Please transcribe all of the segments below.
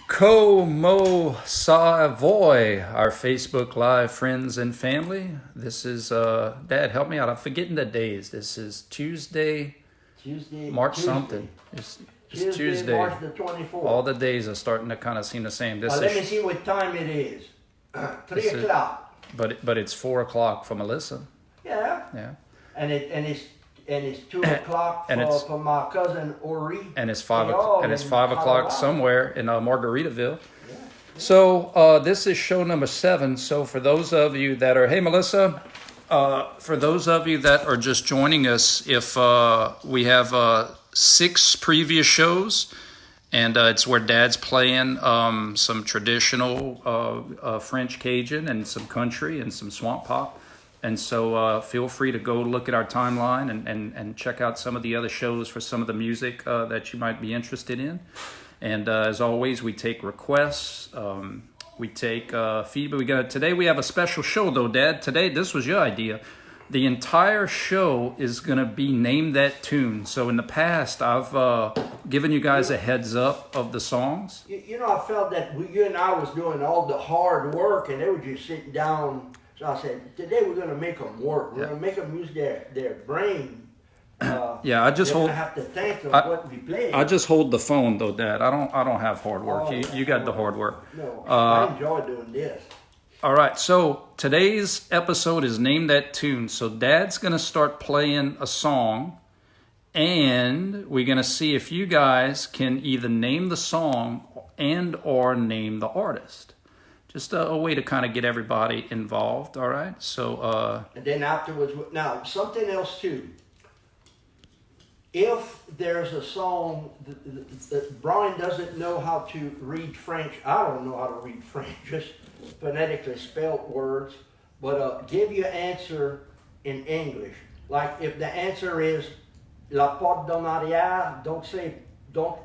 Como Savoy, our Facebook Live friends and family. This is, Dad, help me out. I'm forgetting the days. This is Tuesday, March something. It's Tuesday. March the 24th. All the days are starting to kind of seem the same. Let me see what time it is. 3 o'clock. But it's 4 o'clock for Melissa. Yeah. Yeah. And it's 2 o'clock for my cousin Ori. And it's 5 o'clock somewhere in Margaritaville. Yeah. So this is show number 7. So for those of you that are, hey Melissa, for those of you that are just joining us, if we have 6 previous shows, and it's where Dad's playing some traditional French Cajun and some country and some swamp pop. And so feel free to go look at our timeline and check out some of the other shows for some of the music that you might be interested in. And as always, we take requests. We take feedback. Today we have a special show, though, Dad. Today, this was your idea. The entire show is going to be Name That Tune. So in the past, I've given you guys a heads up of the songs. You know, I felt that you and I was doing all the hard work, and they were just sitting down. So I said, today we're going to make them work. We're going to make them use their brain. Yeah, I just hold. Have to think of what we play. I just hold the phone though, Dad. I don't have hard work. You got the hard work. No, I enjoy doing this. All right, so today's episode is Name That Tune. So Dad's going to start playing a song, and we're going to see if you guys can either name the song and or name the artist. Just a way to kind of get everybody involved, all right? So and then afterwards, now something else too. If there's a song that Brian doesn't know how to read French, I don't know how to read French, just phonetically spelled words, but give your answer in English. Like if the answer is la porte d'en arrière, don't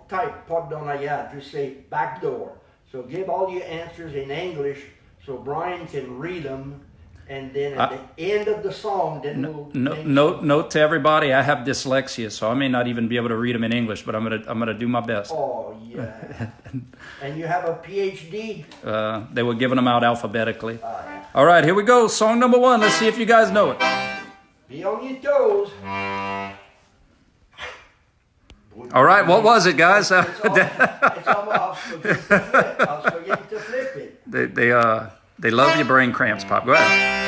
type porte d'en arrière, just say back door. So give all your answers in English so Brian can read them, and then at the end of the song, then note to everybody, I have dyslexia, so I may not even be able to read them in English, but I'm gonna do my best. Oh yeah. And you have a PhD? They were giving them out alphabetically. All right, here we go. Song number 1. Let's see if you guys know it. Be on your toes. All right, what was it, guys? I was forgetting to flip it. They love your brain cramps, Pop. Go ahead.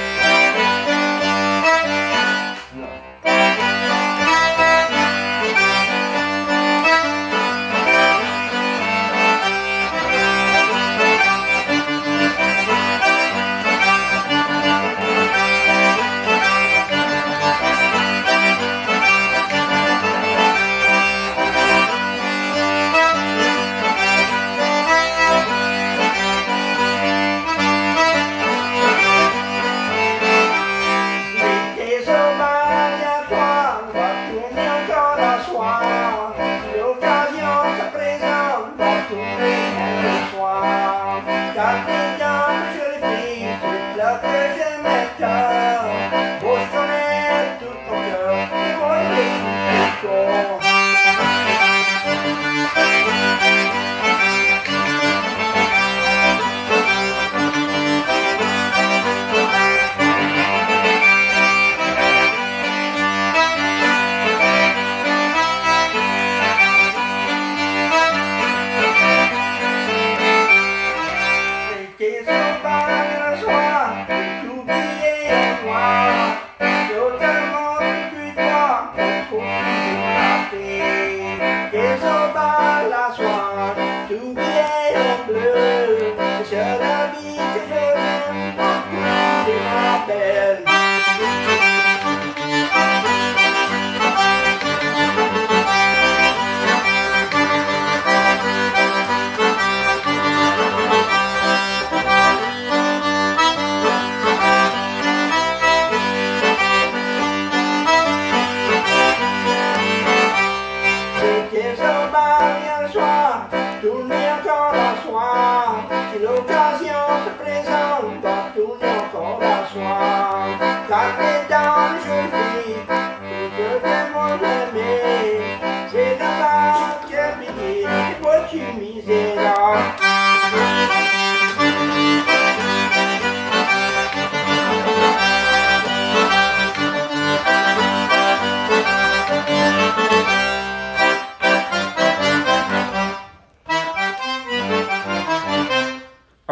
C'est dommage, quel billet, vois-tu misérables.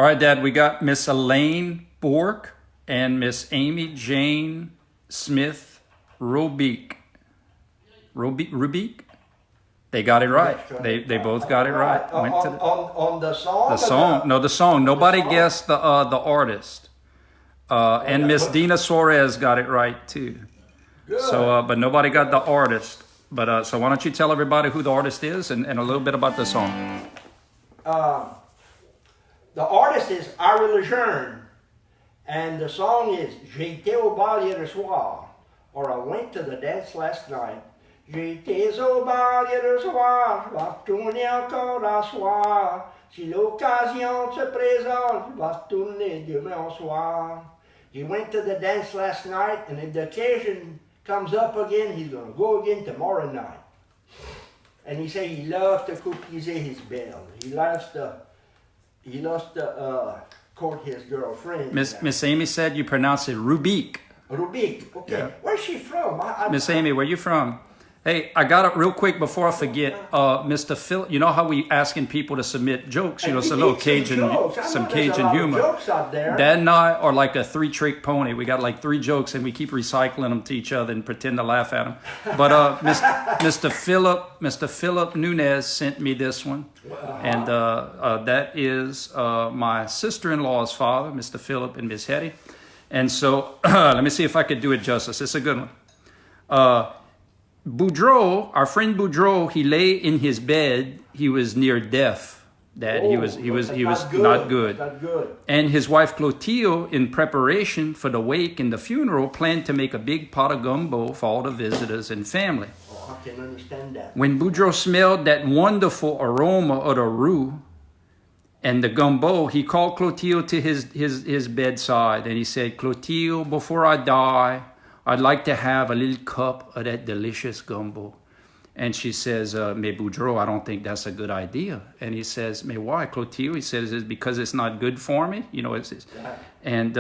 All right, Dad, we got Miss Elaine Bork and Miss Amy Jane Smith Rubik. Rubik? They got it right. They both got it right. Went to on the song? the song. No, the song. Nobody guessed the artist. And Miss Dina Suarez got it right too. Good. So, but nobody got the artist. But so why don't you tell everybody who the artist is and a little bit about the song? The artist is Ari Lejeune, and the song is J'étais au bal hier soir, or I went to the dance last night. J'étais au bal hier soir, je vais retourner encore un soir. Si l'occasion se présente, je vais retourner demain soir. He went to the dance last night, and if the occasion comes up again, he's going to go again tomorrow night. And he said he loves to courtiser his belle. He loves to court his girlfriend. Miss Amy said you pronounce it Rubik. Rubik. Okay. Yeah. Where's she from? Miss Amy, where you from? Hey, I got it real quick before I forget. Mr. Phil, you know how we asking people to submit jokes? You know, some little Cajun humor. Jokes out there. Dad and I are like a 3-trick pony. We got like 3 jokes, and we keep recycling them to each other and pretend to laugh at them. But Mr. Philip Nunez sent me this one, and that is my sister-in-law's father, Mr. Philip and Miss Hetty. And so let me see if I could do it justice. It's a good one. Boudreaux, our friend Boudreaux, he lay in his bed. He was near death. Dad, he was not good. Not good. And his wife Clotilde, in preparation for the wake and the funeral, planned to make a big pot of gumbo for all the visitors and family. Oh, I can understand that. When Boudreaux smelled that wonderful aroma of the roux and the gumbo, he called Clotilde to his bedside, and he said, "Clotilde, before I die, I'd like to have a little cup of that delicious gumbo." And she says, "Mais Boudreaux, I don't think that's a good idea." And he says, "Mais why, Clotilde?" He says, "It's because it's not good for me." You know, it's and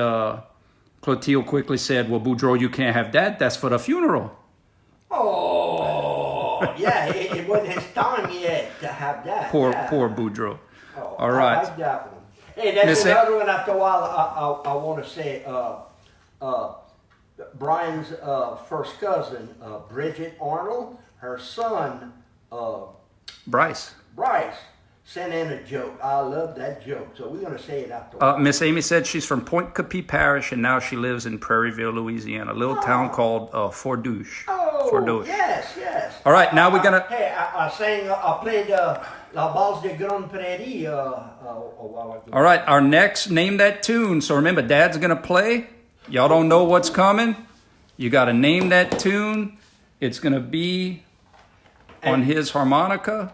Clotilde quickly said, "Well, Boudreaux, you can't have that. That's for the funeral." Oh, yeah, it wasn't his time yet to have that. Poor Boudreaux. Oh, All right. I like that one. Hey, that's another one. After a while, I want to say, Brian's first cousin, Bridget Arnold, her son, Bryce, sent in a joke. I love that joke, so we're going to say it after a while. Miss Amy said she's from Point Capee Parish, and now she lives in Prairieville, Louisiana, a little town called Fort Douche. Oh, Fort Douche. Yes. All right, now we're going to... Hey, I played La Valse de Grande Prairie a while ago. All right, our next, name that tune. So remember, Dad's going to play. Y'all don't know what's coming. You got to name that tune. It's going to be on his harmonica.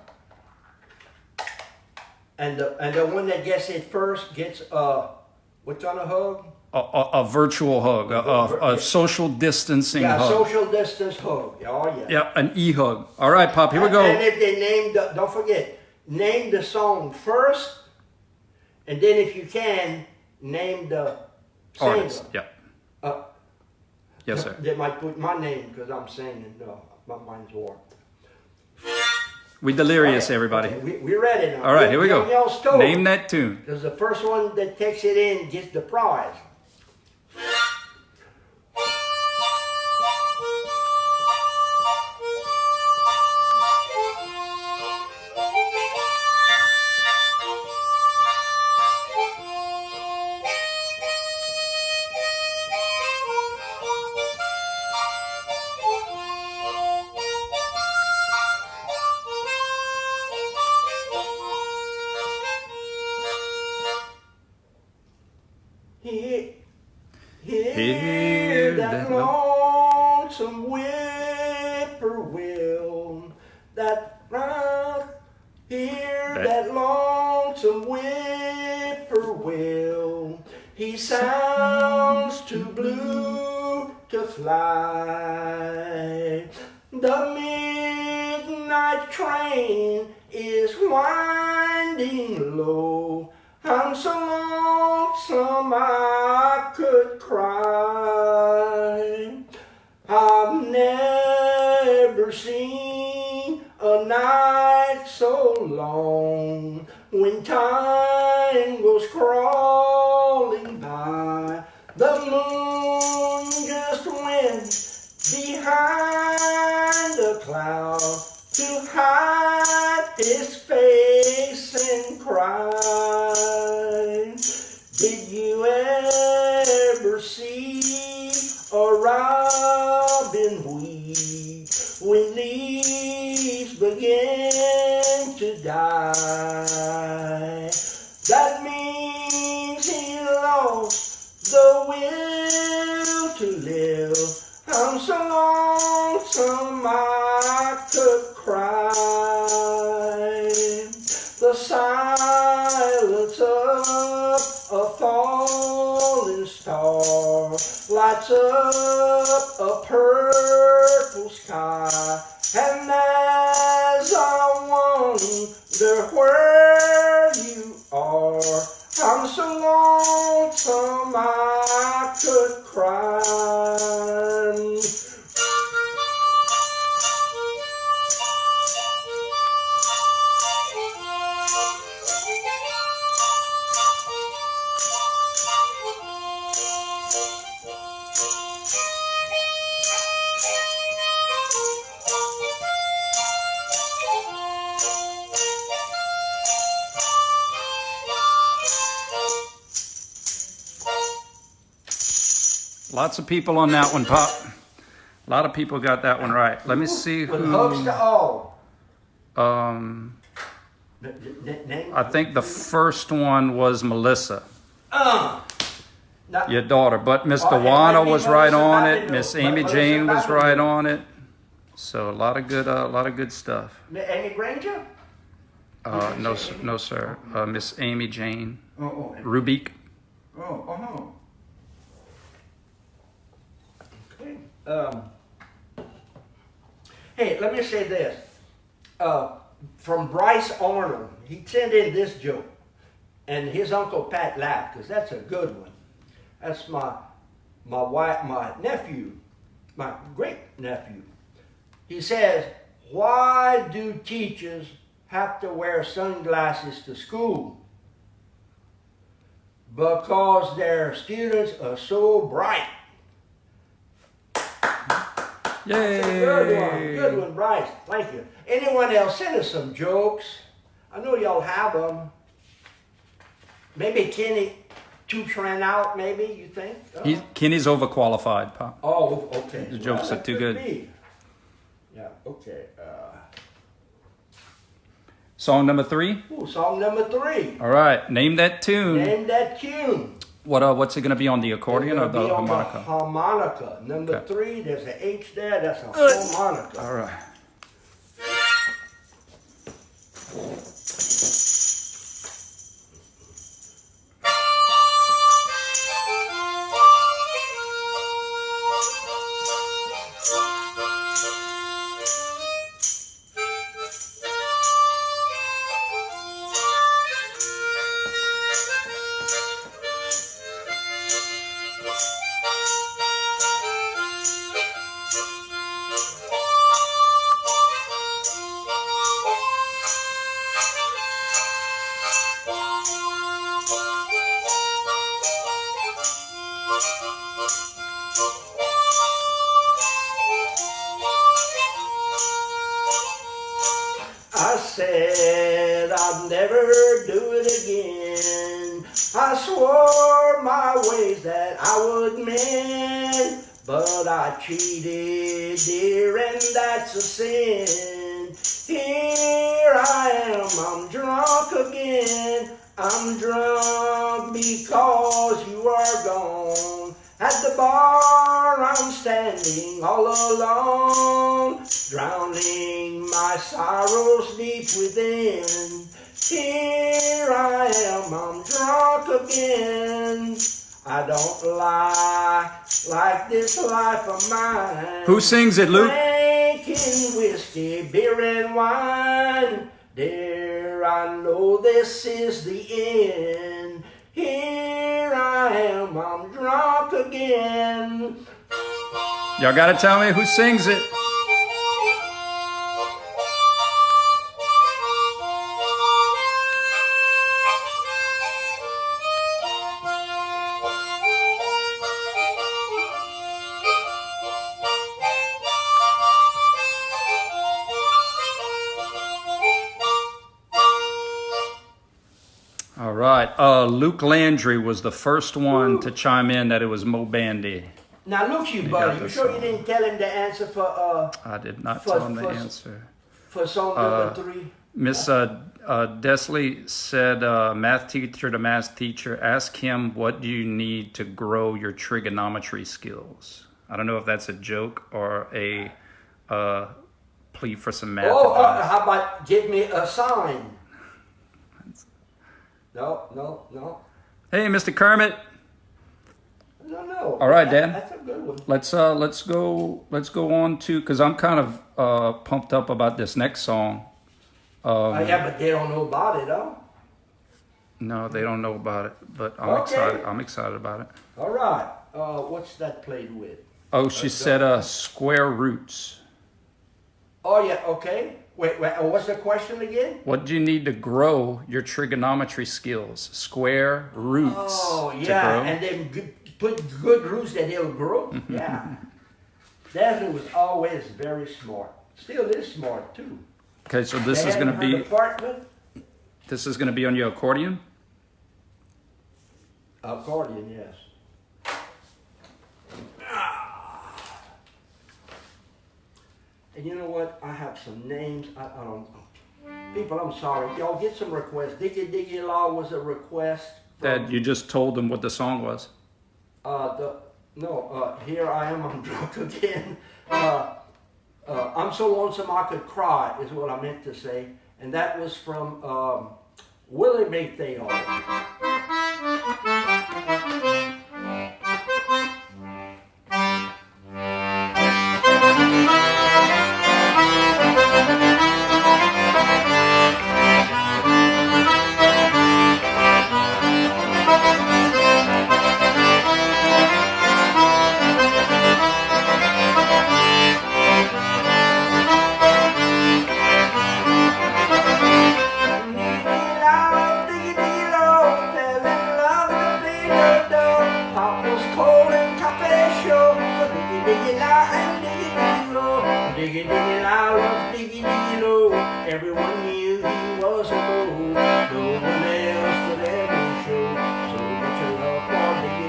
And the one that gets it first gets what kind of hug? A virtual hug, a social distancing hug. Yeah, social distance hug. Oh, yeah. Yeah, an e-hug. All right, Pop, here we go. And if they name don't forget, name the song first, and then if you can, name the singer. Artist, yeah. Yes, sir. They might put my name because I'm singing. No, my mind's warped. We delirious, everybody. Okay, we're ready now. All right, here we go. Name that tune. Because the first one that takes it in gets the prize. Hear that lonesome whippoorwill, hear that lonesome whippoorwill. He sounds too blue to fly. The midnight train is winding low. I'm so lonesome I could cry. I've never seen a night so long when time goes crawling cloud to hide his face and cry. Did you ever see a robin weep when leaves begin to die? That means he lost the will to live. I'm so lonesome I could cry. The silence of a falling star lights up a purple sky. And as I wonder where you are, I'm so lonesome I could cry. Lots of people on that one, Pop. A lot of people got that one right. Let me see With hooks to all. Um, Name? I think the first one was Melissa, Not, your daughter. But Miss Oh, Dewana maybe was right Melissa on Babino. it. Miss Amy Melissa Jane was Babino. right on it. So a lot of good stuff. Amy Granger? No, no, sir. Miss Amy Jane Oh, Rubik. oh. Okay. Hey, let me say this. From Bryce Arnold, he sent in this joke, and his Uncle Pat laughed because that's a good one. That's my nephew, my great nephew. He says, "Why do teachers have to wear sunglasses to school? Because their students are so bright." Yay! Good one, Bryce. Thank you. Anyone else, send us some jokes. I know y'all have them. Maybe Kenny Toots ran out, maybe, you think? Kenny's overqualified, Pop. Oh, okay. The jokes are too good. Be. Yeah, okay. Song number 3. Song number 3. All right, name that tune. Name that tune. What's it going to be on the accordion or It's the gonna be on harmonica? the harmonica. Number Okay. 3, there's an H there, that's a harmonica. All right. I said I'd never do it again. I swore my ways that I would mend, but I cheated, dear, and that's a sin. Here I am, I'm drunk again. I'm drunk because you are gone. At the bar I'm standing all alone, drowning my sorrows deep within. Here I am, I'm drunk again. I don't lie like this life of mine. Who sings it, Luke? Drinking whiskey, beer and wine. Dear, I know this is the end. Here I am, I'm drunk again. Y'all got to tell me who sings it. All right. Luke Landry was the first one to chime in that it was Mo Bandy. Now look, you buddy. You sure you didn't tell him the answer for? I did not tell him the answer. For song number 3. Miss Desley said, math teacher to math teacher, ask him what do you need to grow your trigonometry skills. I don't know if that's a joke or a plea for some math advice. How about give me a sign? No. Hey, Mr. Kermit. No. All right, Dan. That's a good one. Let's go on to, because I'm kind of pumped up about this next song. Yeah, but they don't know about it, though. No, they don't know about it, but I'm excited about it. All right. What's that played with? Oh, she said square roots. Oh, yeah, okay. Wait, what's the question again? What do you need to grow your trigonometry skills? Square roots. Oh, to yeah, grow. and then put good roots that they'll grow. Yeah. Desmond was always very smart. Still is smart, too. Okay, so this is going to be... Apartment? This is going to be on your accordion? Accordion, yes. And you know what? I have some names. I don't know. People, I'm sorry. Y'all get some requests. Diggy Law was a request. Dad, you just told them what the song was. Here I am, I'm drunk again. I'm so lonesome I could cry is what I meant to say. And that was from Willie McDale. Everyone knew he was a bull. No one else could ever show so much love for Diggy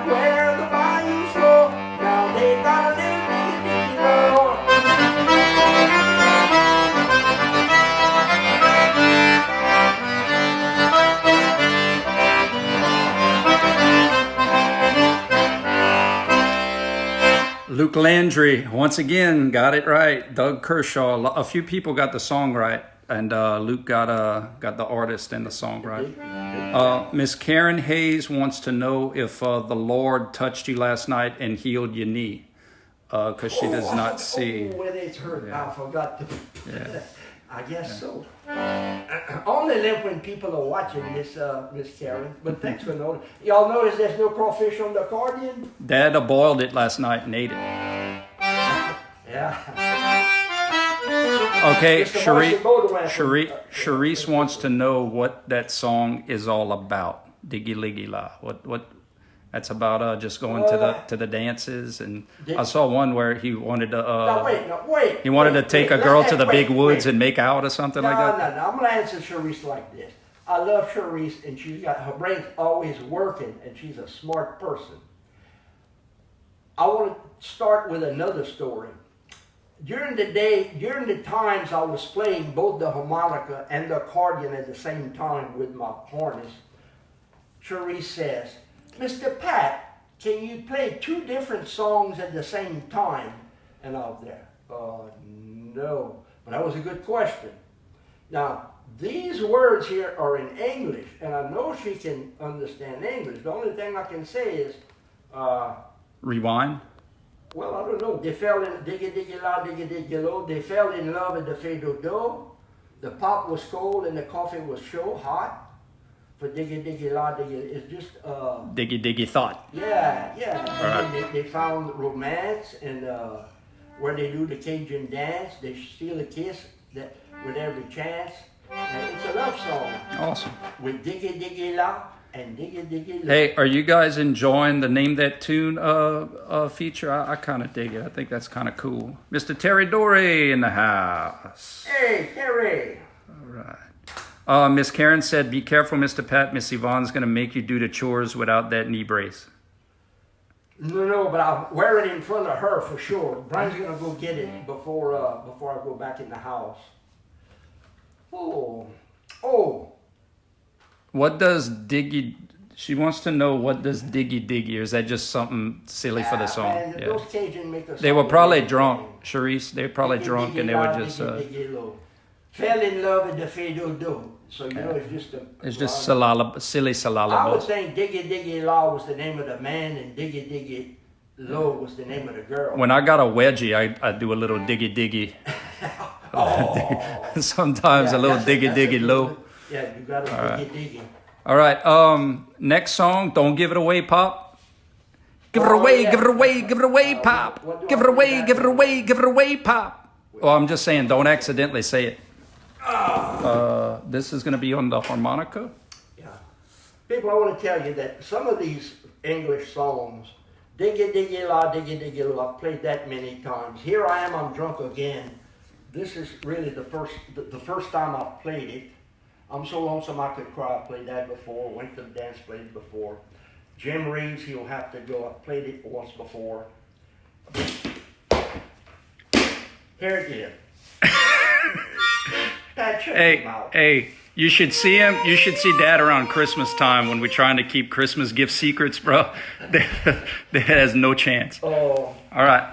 where the Bayou flow. Now they got a little Diggy roll. Luke Landry, once again, got it right. Doug Kershaw, a few people got the song right. And Luke got the artist and the song right. Miss Karen Hayes wants to know if the Lord touched you last night and healed your knee, because she does not see. When it's hurt, Yeah. I forgot to. Yeah. I guess so. Only live when people are watching this, Miss Karen. But thanks for noticing. Y'all notice there's no crawfish on the accordion? Dad boiled it last night and ate it. Yeah. Okay, Mr. Marcy Baudouin from- Sharice wants to know what that song is all about. Diggy Liggy La. What? That's about just going to the dances, and I saw one where he wanted to. Wait. He wanted to take a girl to the big woods and make out or something like that. No. I'm gonna answer Sharice like this. I love Sharice, and she's got her brain's always working, and she's a smart person. I want to start with another story. During the times I was playing both the harmonica and the accordion at the same time with my harness, Sharice says, "Mr. Pat, can you play 2 different songs at the same time?" And I was there, no. But that was a good question. Now, these words here are in English, and I know she can understand English. The only thing I can say is, Rewind. Well, I don't know. They fell in diggy diggy la diggy diggy lo. They fell in love at the Fado Do. The pop was cold and the coffee was so hot. For diggy diggy la diggy, it's just Diggy diggy thought. yeah, yeah. All right. And then they found romance and where they do the Cajun dance. They steal a kiss that with every chance. And it's a love song Awesome. with diggy diggy la and diggy diggy lo. Hey, are you guys enjoying the Name That Tune feature? I kind of dig it. I think that's kind of cool. Mr. Terry Dorey in the house. Hey, Terry. All right. Miss Karen said, be careful, Mr. Pat. Miss Yvonne's going to make you do the chores without that knee brace. No, but I'll wear it in front of her for sure. Brian's gonna go get it before I go back in the house. Oh. What does Diggy... She wants to know, what does Diggy Diggy, or is that just something silly for the song? Man, Yeah. those Cajun make us. They were probably drunk, Charisse. They were probably drunk and they were just... Fell in love with the Fado Do. So, you know, It's just silly I would syllables. think Diggy Diggy Law was the name of the man and Diggy Diggy Low was the name of the girl. When I got a wedgie, I do a little diggy diggy. Sometimes a little diggy diggy low. Yeah, you got to diggy diggy. All right. Next song, Don't Give It Away, Pop. Give it away, yeah. give it away, give it away, Pop. what do Give I it do away, back give it then? away, give it away, Pop. Oh, I'm just saying, don't accidentally say it. This is going to be on the harmonica. Yeah. People, I want to tell you that some of these English songs, diggy diggy la, diggy diggy lo, I've played that many times. Here I am, I'm drunk again. This is really the first time I've played it. I'm so lonesome I could cry. I played that before. Went to the dance, played it before. Jim Reeves, he'll have to go. I've played it once before. Here it is. Pat, check him out. Hey, you should see him. You should see Dad around Christmas time when we're trying to keep Christmas gift secrets, bro. That has no chance. Oh. All right.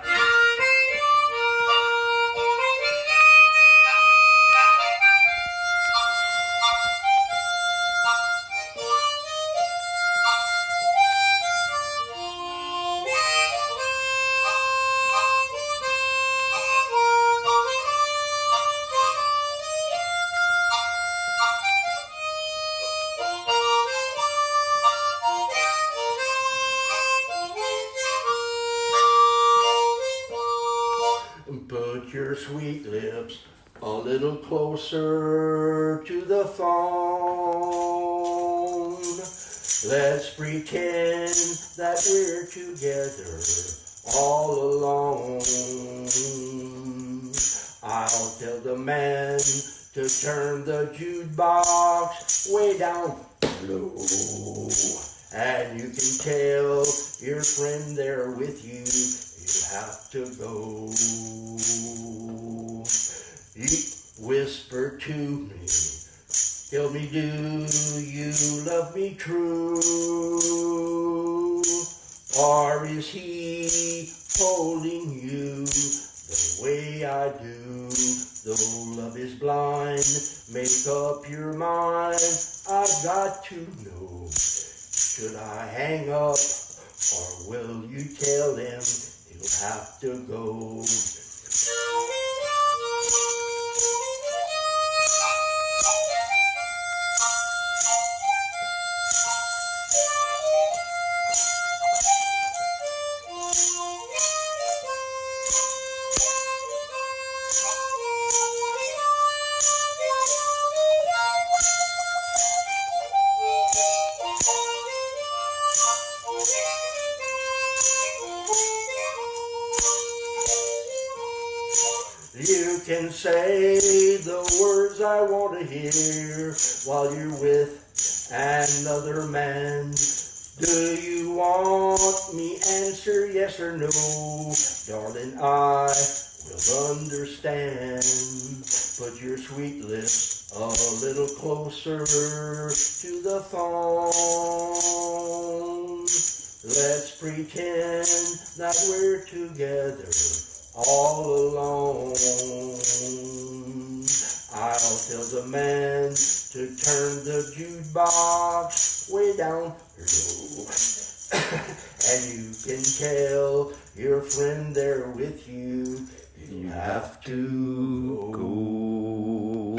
Put your sweet lips a little closer to the phone. Let's pretend that we're together all alone. I'll tell the man to turn the jukebox way down low. And you can tell your friend there with you, you have to go. You whisper to me, tell me, do you love me true? Or is he holding you the way I do? Though love is blind, make up your mind. I've got to know, should I hang up or will you tell them you'll have to go? You can say the words I want to hear while you're with another man. Do you want me answer yes or no? Darling, I will understand. Put your sweet lips a little closer to the phone. Let's pretend that we're together all alone. I'll tell the man to turn the jukebox way down low. and you can tell your friend there with you. You have to go.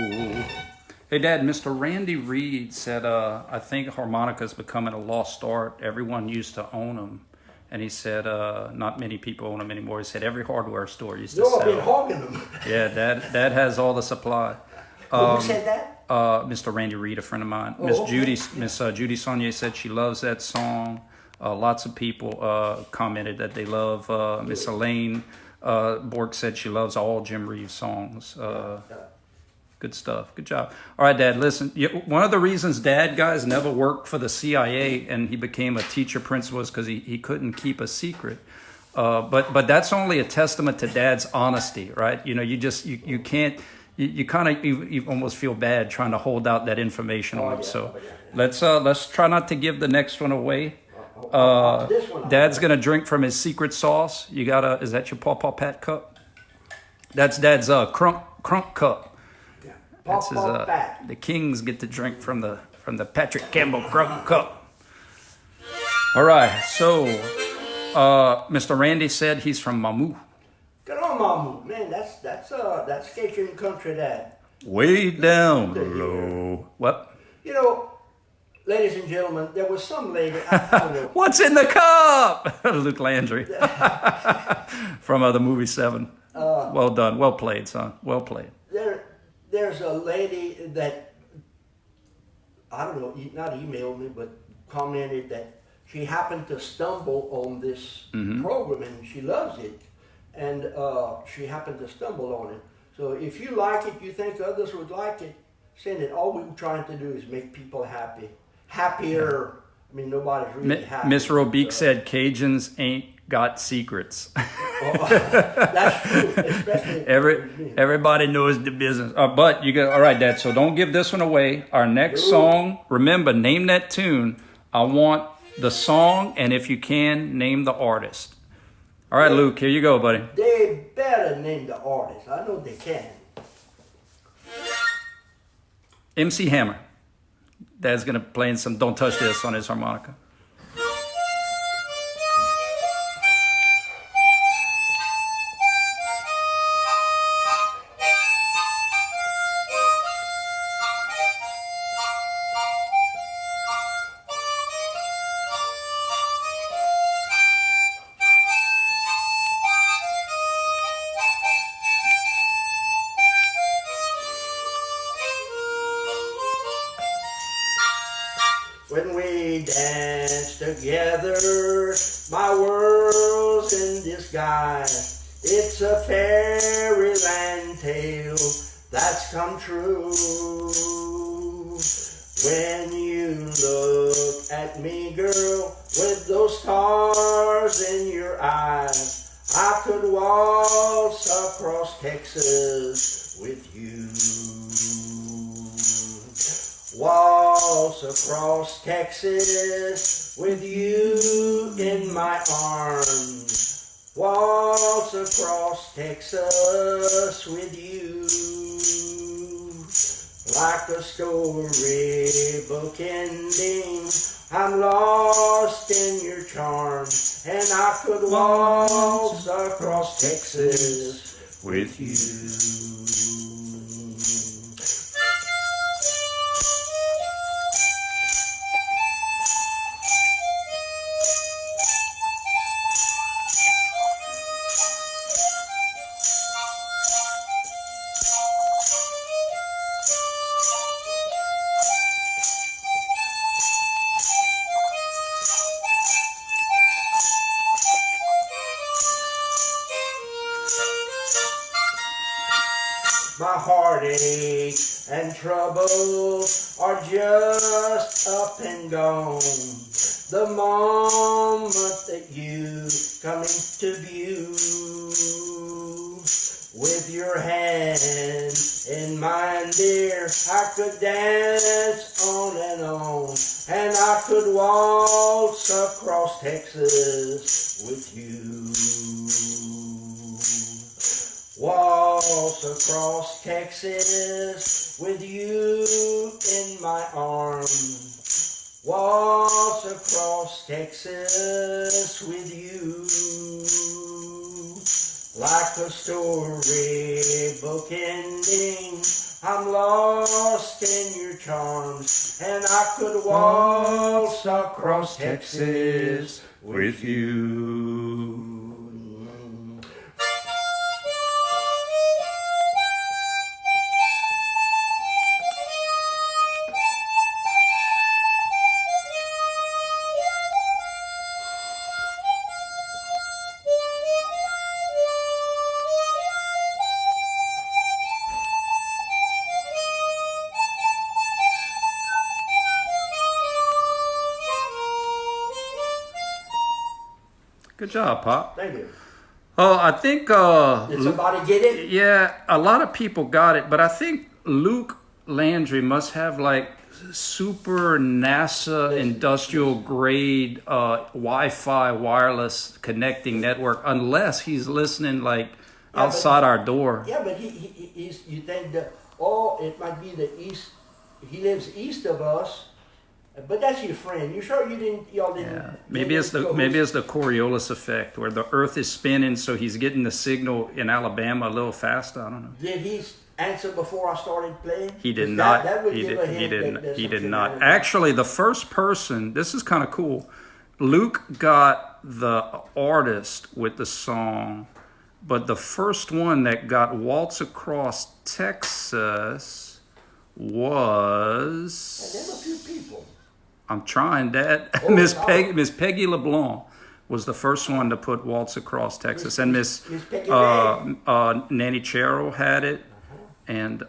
Hey, Dad, Mr. Randy Reed said, I think harmonica's becoming a lost art. Everyone used to own them. And he said, not many people own them anymore. He said every hardware store used to No, sell I've been them. hogging them. Yeah, Dad has all the supply. Who said that? Mr. Randy Reed, a friend of mine. Miss Judy Saunier said she loves that song. Lots of people commented that they love. Miss Elaine Bork said she loves all Jim Reeves songs. Good stuff. Good job. All right, Dad, listen. One of the reasons Dad, guys, never worked for the CIA and he became a teacher principal was because he couldn't keep a secret. But that's only a testament to Dad's honesty, right? You know, you can't. You kind of you almost feel bad trying to hold out that information on him. So let's try not to give the next one away. Dad's gonna drink from his secret sauce. Is that your Paw Paw Pat cup? That's Dad's crunk cup. That's his, the kings get to drink from the Patrick Campbell crunk cup. All right, so Mr. Randy said he's from Mamou. Good on, Mamu. Man, that's Cajun country, that. Way down low. What? You know, ladies and gentlemen, there was some lady. I don't know. What's in the cup? Luke Landry from the movie Seven. Well done. Well played, son. Well played. There's a lady that, I don't know, not emailed me, but commented that she happened to stumble on this program and she loves it. And she happened to stumble on it. So if you like it, you think others would like it, send it. All we're trying to do is make people happy. Happier. I mean, nobody's really happy. Miss Robeek said Cajuns ain't got secrets. That's true. Especially everybody knows the business. But you got all right, Dad. So don't give this one away. Our next song, remember, name that tune. I want the song, and if you can, name the artist. All right, Luke, here you go, buddy. They better name the artist. I know they can. MC Hammer. Dad's going to play in some Don't Touch This on his harmonica. When we dance together, my world's in disguise. It's a fairyland tale that's come true. When you look at me, girl, with those stars in your eyes, I could waltz across Texas with you. Waltz across Texas with you in my arms. Waltz across Texas with you. Like a storybook ending, I'm lost in your charms, and I could waltz across Texas with you. My heartache and trouble are just up and gone. The moment that you come into view, with your hand in mine, dear, I could dance on, and I could waltz across Texas with you. Waltz across Texas with you in my arms. waltz across Texas with you. Like a storybook ending, I'm lost in your charms, and I could waltz across Texas with you. Good job, Pop. Thank you. Oh, I think Did somebody get it? yeah, a lot of people got it, but I think Luke Landry must have like super NASA industrial grade Wi-Fi wireless connecting network, unless he's listening like outside our door. Yeah, but he's, you think that, it might be the east, he lives east of us, but that's your friend. You sure y'all didn't? Yeah, maybe it's the Coriolis effect, where the Earth is spinning, so he's getting the signal in Alabama a little faster. I don't know. Did he answer before I started playing? He did not. That would He give a did. He hint did. that there's He some did not. shenanigans. Actually, the first person. This is kind of cool. Luke got the artist with the song, but the first one that got Waltz Across Texas was. And there's a few people. I'm trying that. Oh, Miss wow. Peggy LeBlanc was the first one to put Waltz Across Texas, and Miss Peggy Nanny Cheryl had it, and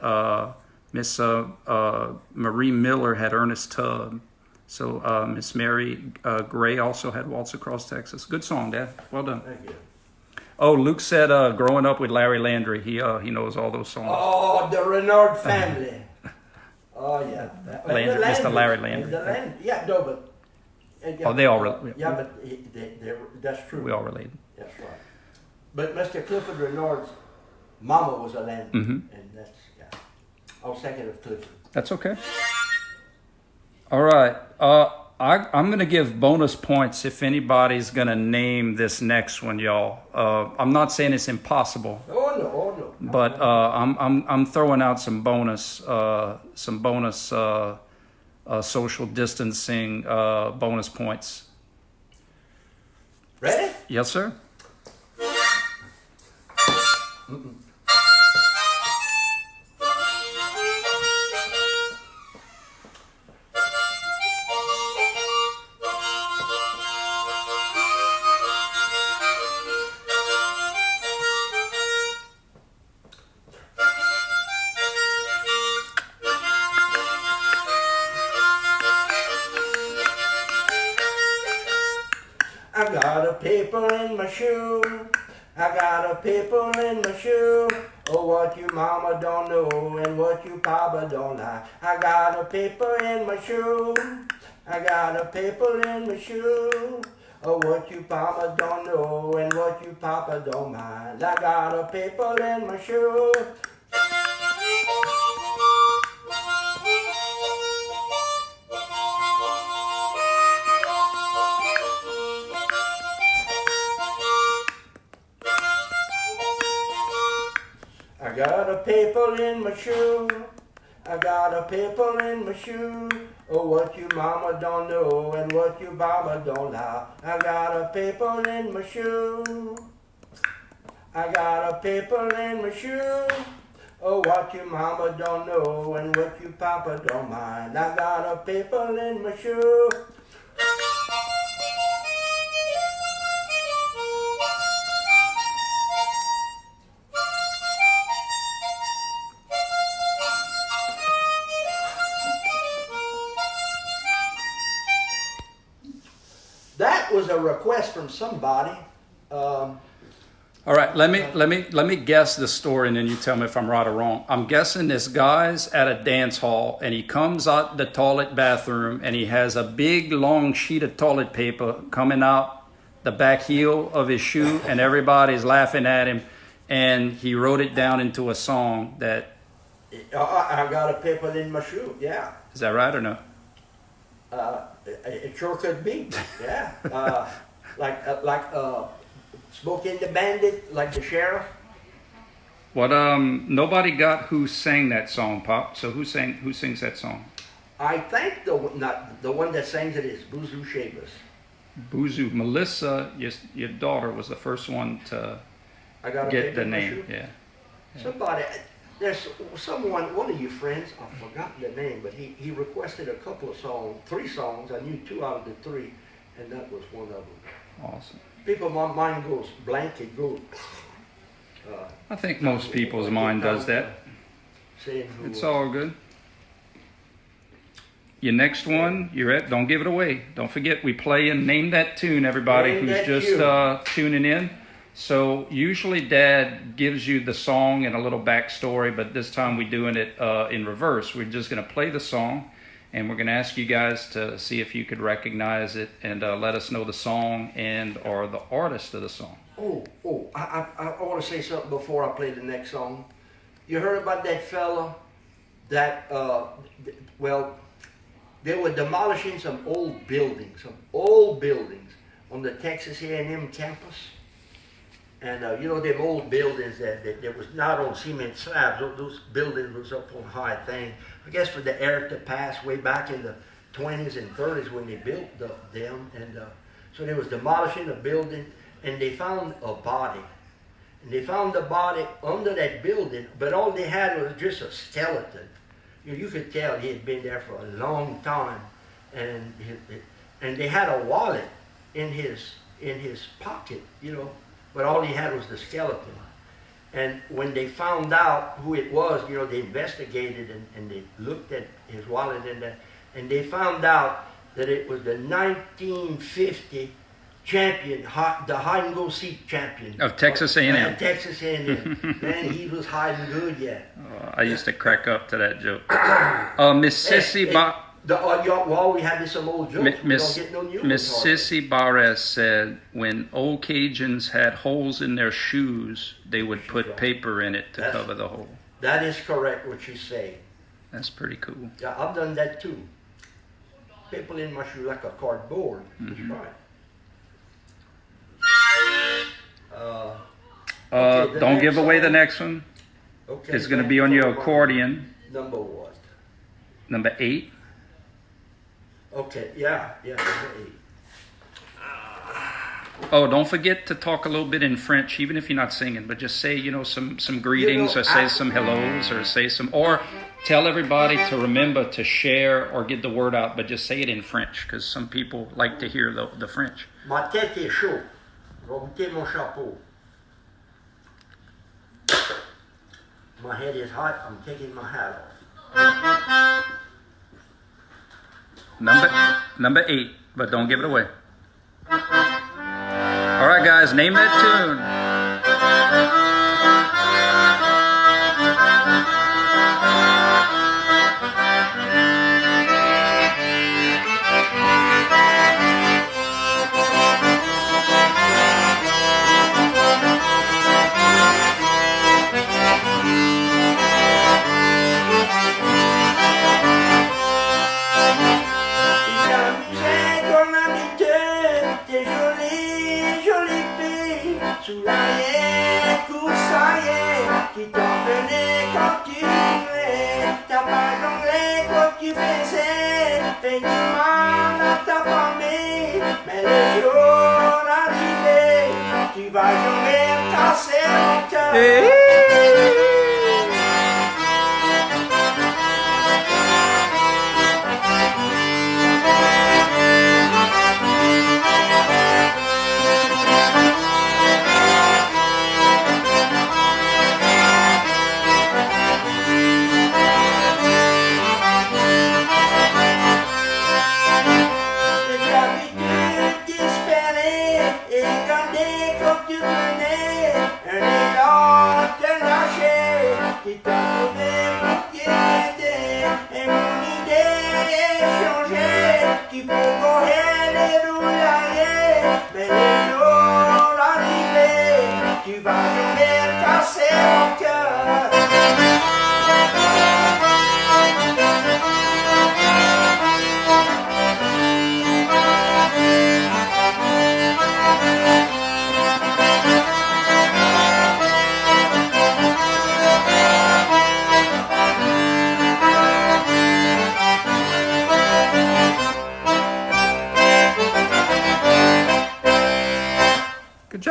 Miss Marie Miller had Ernest Tubb. So Miss Mary Gray also had Waltz Across Texas. Good song, Dad. Well done. Thank you. Oh, Luke said growing up with Larry Landry, he knows all those songs. Oh, the Renard family. Oh yeah, Landry, Mr. Larry Landry. Yeah, no, but. Oh, they all. Yeah, but that's true. We all related. That's right. But Mr. Clifford Renard's mama was a Landry, and that's I was thinking of Clifford. That's okay. All right. I'm going to give bonus points if anybody's going to name this next one, y'all. I'm not saying it's impossible. Oh no. But I'm throwing out some bonus social distancing bonus points. Ready? Yes, sir. I got a paper in my shoe. I got a paper in my shoe. Oh, what you mama don't know and what you papa don't like. I got a paper in my shoe. I got a paper in my shoe. Oh, what you papa don't know and what you papa don't mind. I got a paper in my shoe. I got a paper in my shoe. I got a paper in my shoe. Oh, what you mama don't know and what you baba don't like. I got a paper in my shoe. I got a paper in my shoe. Oh, what you mama don't know and what you papa don't mind. I got a paper in my shoe. That was a request from somebody. All right, let me guess the story, and then you tell me if I'm right or wrong. I'm guessing this guy's at a dance hall, and he comes out the toilet bathroom, and he has a big long sheet of toilet paper coming out the back heel of his shoe, and everybody's laughing at him, and he wrote it down into a song. That I got a paper in my shoe. Yeah. is that right or no? It sure could be. Yeah. Smokey and the Bandit, like the sheriff. What nobody got who sang that song, Pop. So who sings that song? I think not the one that sings it is Buzu Shabas. Buzu. Melissa, your daughter, was the first one to get the name. Yeah. Somebody, there's someone, one of your friends, I've forgotten the name, but he requested a couple of songs, 3 songs. I knew 2 out of the 3, and that was one of them. Awesome. People, my mind goes blank. It goes. I think most people's mind does that. It's all good. Your next one, don't give it away. Don't forget, we play and name that tune, everybody who's just tuning in. So usually Dad gives you the song and a little backstory, but this time we're doing it in reverse. We're just going to play the song, and we're going to ask you guys to see if you could recognize it and let us know the song and or the artist of the song. I want to say something before I play the next song. You heard about that fella that, they were demolishing some old buildings on the Texas A&M campus. And you know them old buildings that was not on cement slabs. Those buildings was up on high things. I guess for the air to pass way back in the 20s and 30s when they built them. And so they was demolishing a building, and they found a body. And they found the body under that building, but all they had was just a skeleton. You could tell he had been there for a long time, and they had a wallet in his pocket, you know, but all he had was the skeleton. And when they found out who it was, you know, they investigated and they looked at his wallet and they found out that it was the 1950 champion, the hide and go seek champion of Texas A&M. Texas A&M. Man, he was hiding good, yeah. I used to crack up to that joke. Miss Sissy we had some old jokes. We don't get no new Miss Sissy Barres said when old Cajuns had holes in their shoes, they would put paper in it to cover the hole. That is correct what you say. That's pretty cool. Yeah, I've done that too. Paper in my shoe like a cardboard. That's right. Don't give away the next one. Okay. It's going to be on your accordion. Number what? Number 8. Okay, yeah, number 8. Oh, don't forget to talk a little bit in French, even if you're not singing, but just say, you know, some greetings, or say some hellos, or say some, or tell everybody to remember to share or get the word out, but just say it in French, because some people like to hear the French. Ma tête est chaude. Je vais goûter mon chapeau. My head is hot. I'm taking my hat off. Number 8, but don't give it away. All right, guys, name that tune. Sous l'arrière-coursaillère qui t'en venait quand tu jouais. T'as pas jonglé quoi tu faisais, fait du mal à ta famille. Mais le jour arrivé, tu vas jongler casser mon cœur.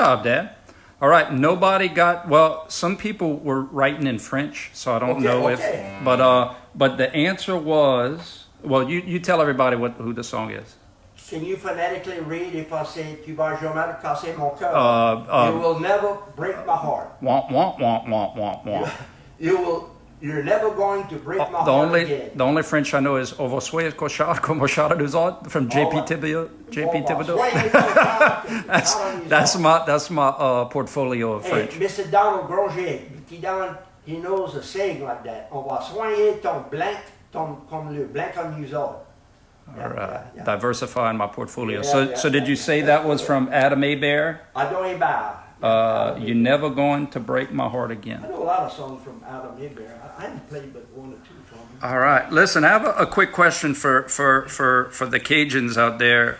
job, Dad. All right, nobody got, well, some people were writing in French, so I don't know if, but the answer was, well, you tell everybody who the song is. Can you phonetically read if I say tu vas jamais casser mon cœur? You will never break my heart. Womp, womp, womp, womp, womp, womp. You're never going to break my The heart again. The only French I know is "On va soyer cochard comme Mochard nous autres" from JP Thibodeau. That's my portfolio of French. Hey, Mr. Donald Granger, he knows a saying like that. On va soigner ton blanc comme le blanc comme nous autres. All right, diversifying my portfolio. So did you say that was from Adam Hebert? Adam Hebert. You're never going to break my heart again. I know a lot of songs from Adam Hebert. I haven't played but one or two from him. All right, listen. I have a quick question for the Cajuns out there.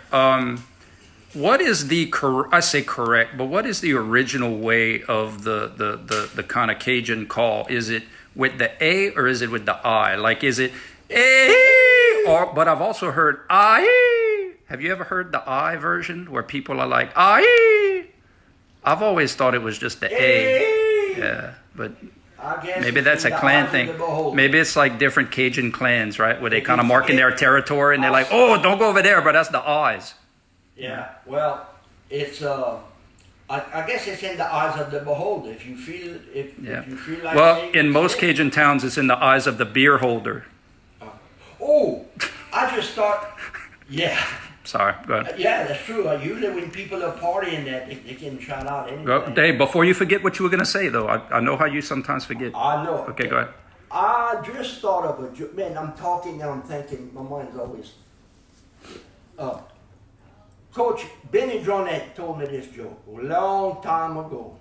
What is the I say correct, but what is the original way of the kind of Cajun call? Is it with the A or is it with the I? Like, is it A? But I've also heard I. Have you ever heard the I version where people are like I? I've always thought it was just the A. Yeah, but maybe that's a clan thing. Maybe it's like different Cajun clans, right? Where they kind of mark in their territory and they're like, oh, don't go over there, but that's the eyes. Yeah, well, it's I guess it's in the eyes of the beholder. If you feel if you feel like. Well, in most Cajun towns, it's in the eyes of the beer holder. Oh, I just thought, yeah. Sorry, go ahead. Yeah, that's true. Usually when people are partying, they can shout out anything. Dave, before you forget what you were going to say, though, I know how you sometimes forget. I know. Okay, go ahead. I just thought of a joke. Man, I'm talking and I'm thinking, my mind's always... Coach Benny Dronette told me this joke a long time ago.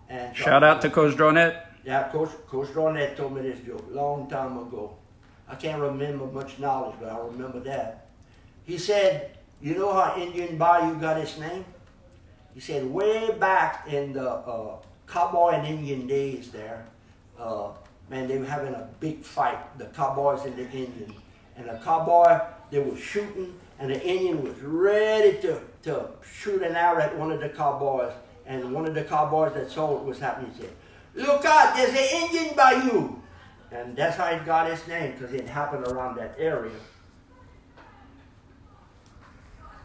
And shout out to Coach Dronette. Yeah, Coach Dronette told me this joke a long time ago. I can't remember much knowledge, but I remember that. He said, you know how Indian Bayou got its name? He said, way back in the cowboy and Indian days there, man, they were having a big fight, the cowboys and the Indians. And the cowboy, they were shooting, and the Indian was ready to shoot an arrow at one of the cowboys. And one of the cowboys that saw what was happening said, look out, there's an Indian Bayou. And that's how it got its name, because it happened around that area.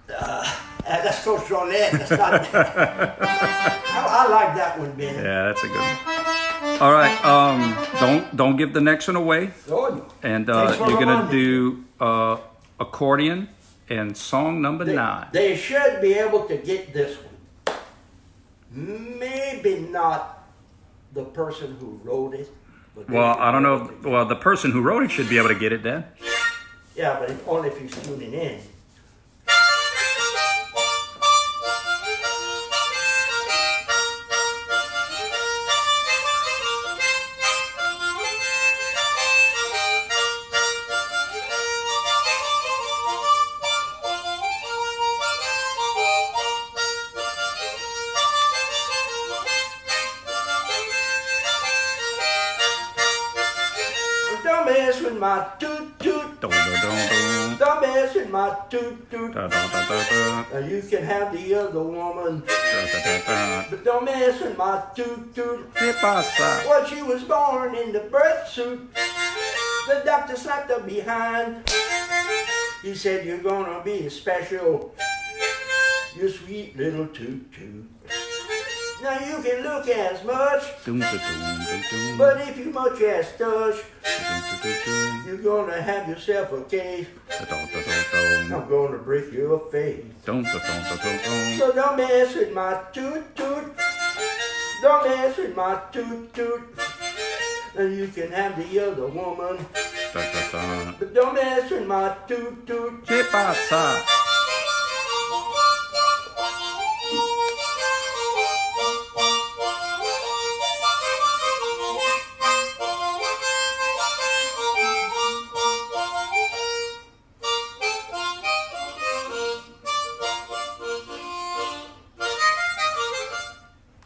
That's Coach Dronette. That's not. I like that one, Ben. Yeah, that's a good one. All right, don't give the next one away. Oh, and you're gonna do accordion and song number 9. They should be able to get this one. Maybe not the person who wrote it. Well, I don't know. Well, the person who wrote it should be able to get it then. Yeah, but only if he's tuning in. Don't mess with my toot toot. Don't mess with my toot toot. Now you can have the other woman, but don't mess with my toot toot. Well, she was born in the birth suit. The doctor slapped her behind. He said, you're gonna be special, you sweet little toot toot. Now you can look as much, but if you much as touch, you're gonna have yourself a case. I'm gonna break your face. So don't mess with my toot toot. Don't mess with my toot toot. And you can have the other woman, but don't mess with my toot toot.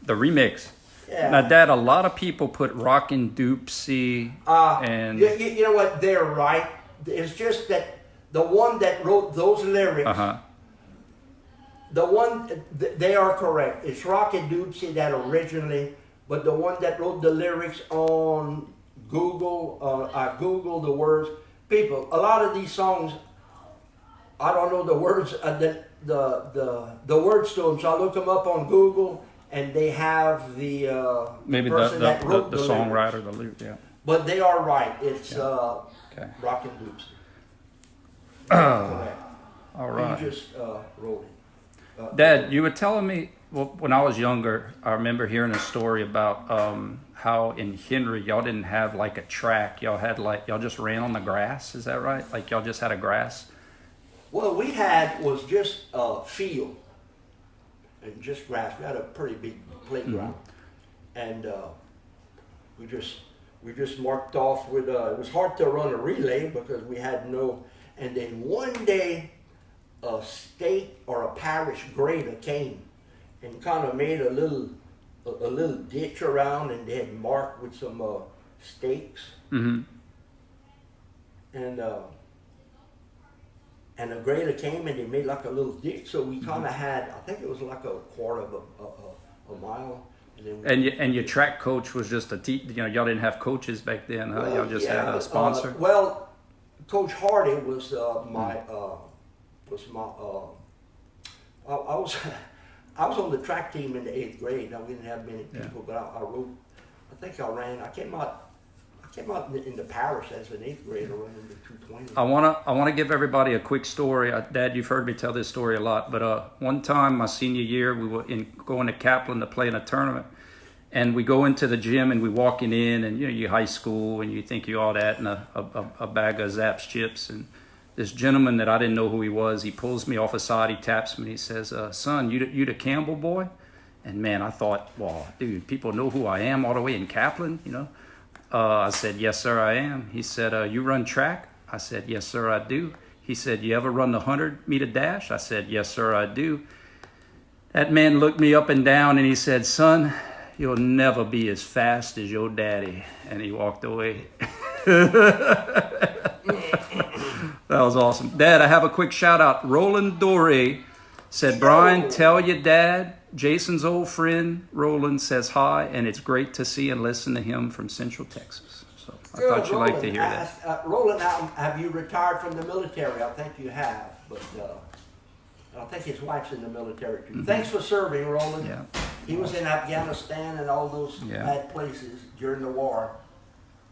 The remix. Yeah. Now, Dad, a lot of people put Rockin' Doopsie and... You know what? They're right. It's just that the one that wrote those lyrics, The one, they are correct. It's Rocket Dootsy that originally, but the one that wrote the lyrics on Google, I Googled the words. People, a lot of these songs, I don't know the words, the words to them, so I look them up on Google, and they have the Maybe person that wrote the lyrics. songwriter, the lyric, yeah. But they are right. It's Okay. Rocket Dootsy. Correct. All right. You just wrote it. Dad, you were telling me, well, when I was younger, I remember hearing a story about how in Henry y'all didn't have like a track. Y'all had y'all just ran on the grass. Is that right? Like y'all just had a grass? Well, we had was just a field and just grass. We had a pretty big playground, and we just marked off with. It was hard to run a relay because we had no. And then one day, a state or a parish grader came and kind of made a little ditch around, and they had marked with some stakes. Mm-hmm. And a grader came and they made like a little ditch, so we kind of had, I think it was like a quarter of a mile. And then And your track coach was just y'all didn't have coaches back then, huh? Y'all just had a sponsor. Well, Coach Hardy was I was on the track team in the 8th grade. Now we didn't have many people, but I rode. I think I ran. I came out in the parish as an 8th grader running the 220. I wanna give everybody a quick story. Dad, you've heard me tell this story a lot, but one time my senior year, we were going to Kaplan to play in a tournament, and we go into the gym and we walking in, and you're high school and you think you all that, and a bag of Zapp's chips, and this gentleman that I didn't know who he was, he pulls me off aside, he taps me, he says, son, you the Campbell boy? And man, I thought, well, dude, people know who I am all the way in Kaplan, I said, yes, sir, I am. He said, you run track? I said, yes, sir, I do. He said, you ever run the 100-meter dash? I said, yes, sir, I do. That man looked me up and down and he said, son, you'll never be as fast as your daddy. And he walked away. That was awesome. Dad, I have a quick shout out. Roland Doré said, Brian, tell your dad, Jason's old friend, Roland, says hi, and it's great to see and listen to him from Central Texas. So I thought you'd like to hear that. Roland, have you retired from the military? I think you have, but I think his wife's in the military too. Mm-hmm. Thanks for serving, Roland. Yeah. He was in Afghanistan and all those bad places during the war.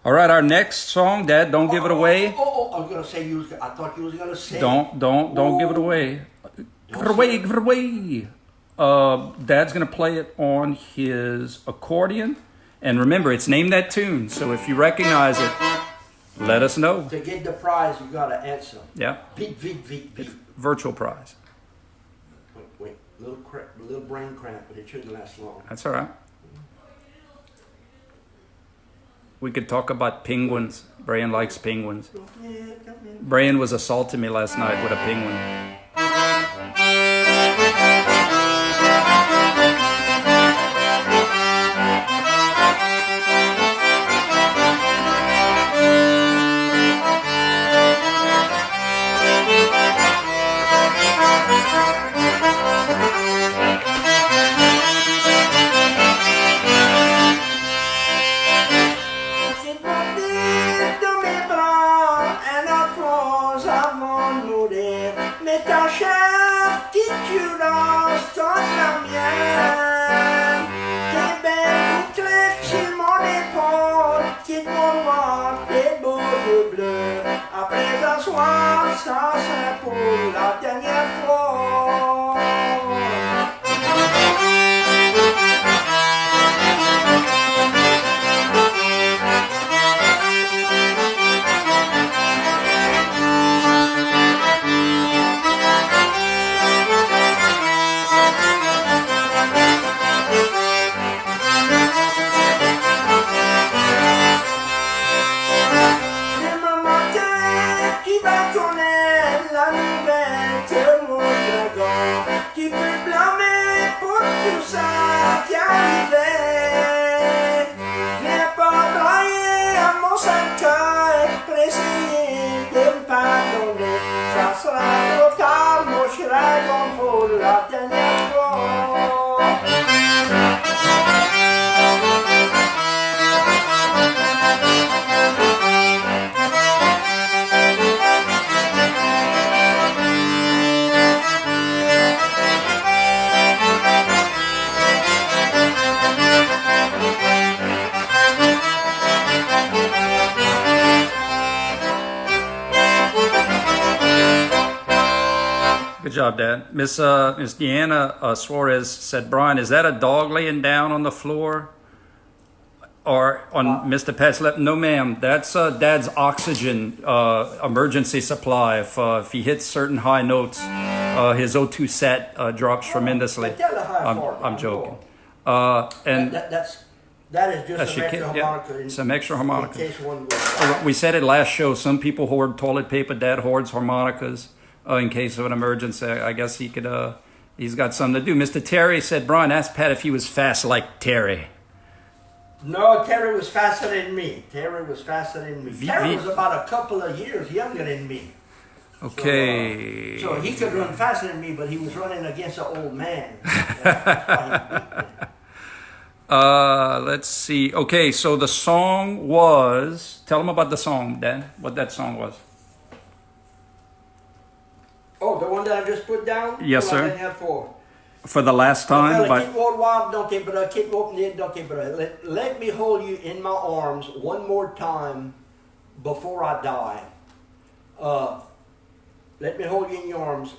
All right, our next song, Dad, don't give it away. I was going to say, I thought you was going to say. Don't give it away. Give it away. Dad's going to play it on his accordion. And remember, it's named that tune. So if you recognize it, let us know. To get the prize, you got to answer. Yeah. Beat. Virtual prize. Wait. Little brain cramp, but it shouldn't last long. That's all right. We could talk about penguins. Brian likes penguins. Brian was assaulting me last night with a penguin. Ça c'est pour la dernière fois. Demain matin, qui va connaître la nouvelle? job, Dad. Miss Deanna Suarez said, Brian, is that a dog laying down on the floor? Or on Mr. Pat's left? No, ma'am. That's Dad's oxygen emergency supply. If he hits certain high notes, his O2 sat drops tremendously. I'm joking. And that is just some extra harmonica. Yeah, some extra harmonica. In case one was We said it last show. Some people hoard toilet paper. Dad hoards harmonicas in case of an emergency. I guess he could. He's got something to do. Mr. Terry said, Brian, ask Pat if he was fast like Terry. No, Terry was faster than me. Terry was about a couple of years younger than me. Okay. So he could run faster than me, but he was running against an old man. That's why he beat me. Let's see. Okay, so the song was. Tell him about the song, Dan. What that song was. Oh, the one that I just put down? Yes, What sir. I didn't have For the last time, let me hold you in my arms one more time before I die. Let me hold you in your arms.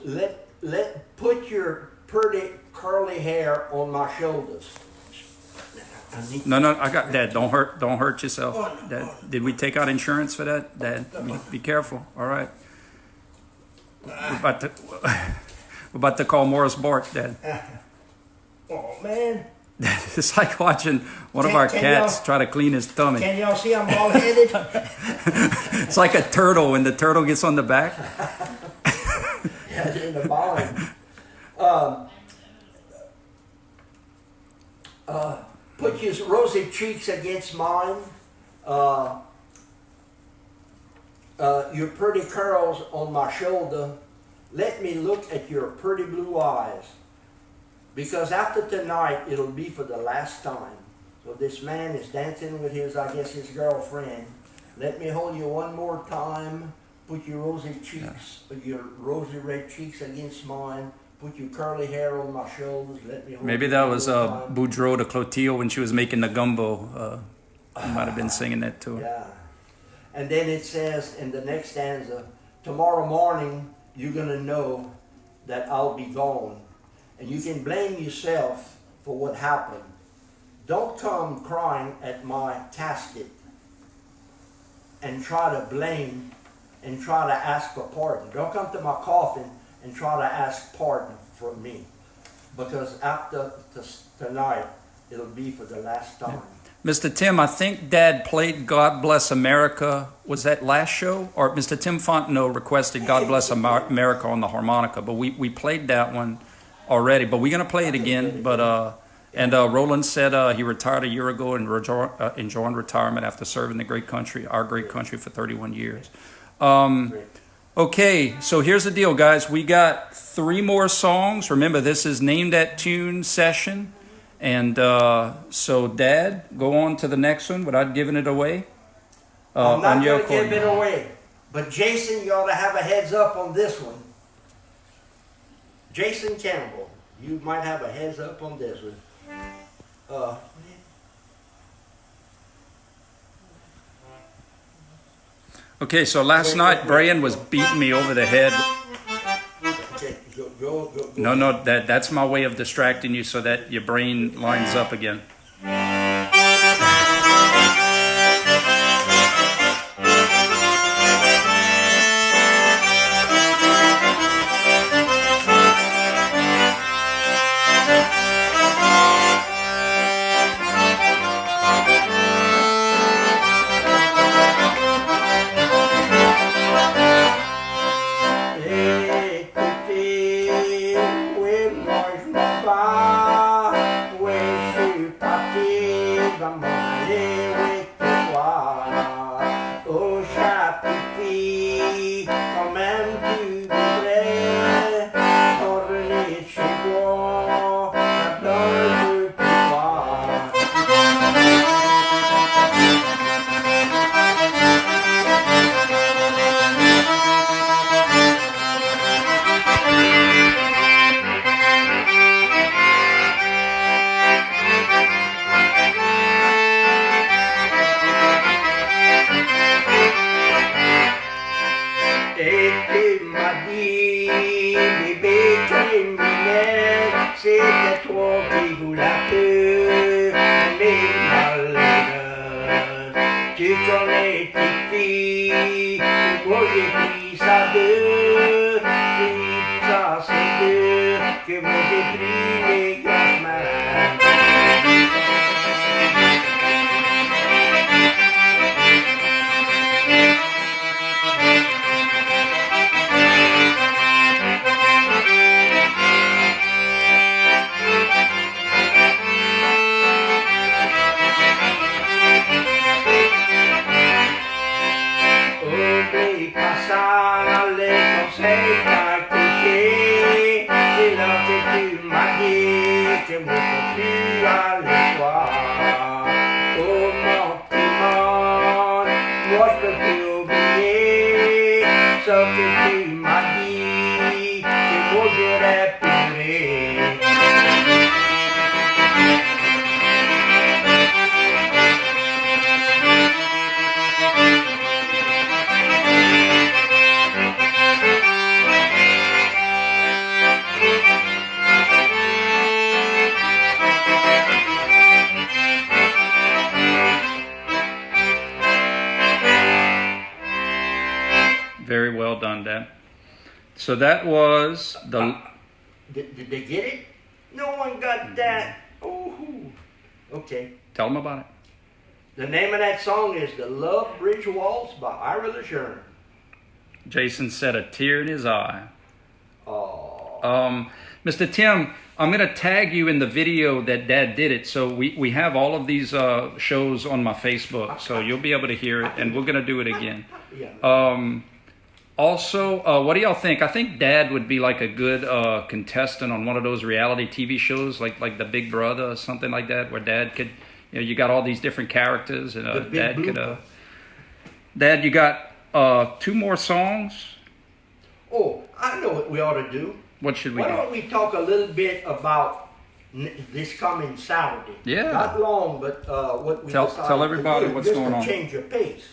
Put your pretty curly hair on my shoulders. No, I got Dad. Don't hurt yourself. Dad, did we take out insurance for that? Dad, be careful. All right. We're about to call Morris Bart, Dad. Oh man! It's like watching one of our cats try to clean his tummy. Can y'all see I'm bald-headed? It's like a turtle when the turtle gets on the back. Yeah, in the bottom. Put your rosy cheeks against mine. Your pretty curls on my shoulder. Let me look at your pretty blue eyes. Because after tonight, it'll be for the last time. So this man is dancing with his girlfriend. Let me hold you one more time. Put your rosy cheeks, your rosy red cheeks against mine. Put your curly hair on my shoulders. Let me hold Maybe you that one was more time. Boudreaux de Clotilde when she was making the gumbo. You might have been singing that to her. Yeah. And then it says in the next stanza, tomorrow morning, you're going to know that I'll be gone. And you can blame yourself for what happened. Don't come crying at my casket and try to blame and try to ask for pardon. Don't come to my coffin and try to ask pardon from me. Because after tonight, it'll be for the last time. Mr. Tim, I think Dad played God Bless America. Was that last show? Or Mr. Tim Fontenot requested God Bless America on the harmonica. But we played that one already. But we're going to play it again. But Roland said he retired a year ago and enjoying retirement after serving the great country, our great country, for 31 years. Okay, so here's the deal, guys. We got 3 more songs. Remember, this is Name That Tune session. And so, Dad, go on to the next one without giving it away. I'm not going to give it away. But Jason, you ought to have a heads up on this one. Jason Campbell, you might have a heads up on this one. Okay, so last night, Brian was beating me over the head. Okay, go. No, that's my way of distracting you so that your brain lines up again. tu connais tes filles, moi j'ai pris ça deux, ça c'est deux, que moi j'ai pris les grosses mains. Oublie pas ça, les conseils t'as Teche, c'est là que tu m'as dit que moi je peux plus aller voir. Oh mon petit monde, moi je peux plus oublier ce que tu m'as dit, que moi j'aurais pleuré. Very well done, Dad. So that was the. Did they get it? No one got that. Oh, okay. Tell them about it. The name of that song is The Love Bridge Waltz by Ira LeJeune. Jason said a tear in his eye. Oh. Mr. Tim, I'm going to tag you in the video that Dad did it. So we have all of these shows on my Facebook, so you'll be able to hear it, and we're going to do it again. Yeah. Also, what do y'all think? I think Dad would be like a good contestant on one of those reality TV shows, like The Big Brother or something like that, where Dad could, you got all these different characters, and Dad could. Dad, you got 2 more songs. Oh, I know what we ought to do. What should we Why do? don't we talk a little bit about this coming Saturday? Yeah. Not long, but what we Tell decided everybody to do, what's just going to on. change your pace.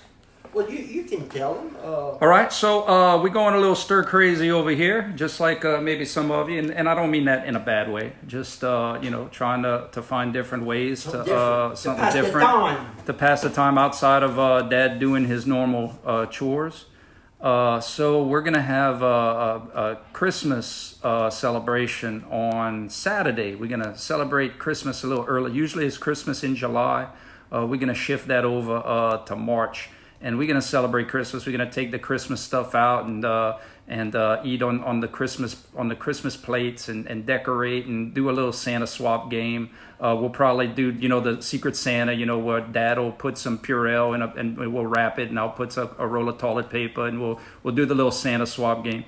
Well, you can tell them. All right, so we're going a little stir crazy over here, just like maybe some of you, and I don't mean that in a bad way. Just trying to find different ways to something different to pass the time outside of Dad doing his normal chores. So we're gonna have a Christmas celebration on Saturday. We're gonna celebrate Christmas a little early. Usually it's Christmas in July. We're gonna shift that over to March. And we're gonna celebrate Christmas. We're gonna take the Christmas stuff out and eat on the Christmas plates and decorate and do a little Santa swap game. We'll probably do the Secret Santa, where Dad will put some Purell and we'll wrap it, and I'll put a roll of toilet paper, and we'll do the little Santa swap game.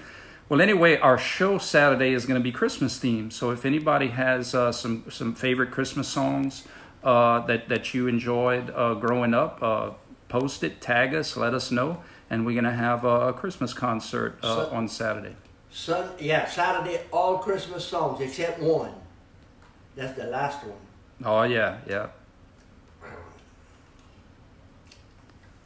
Well, anyway, our show Saturday is going to be Christmas themed. So if anybody has some favorite Christmas songs that you enjoyed growing up. Post it, tag us, let us know, and we're gonna have a Christmas concert on Saturday. Saturday, all Christmas songs except one. That's the last one. Oh yeah.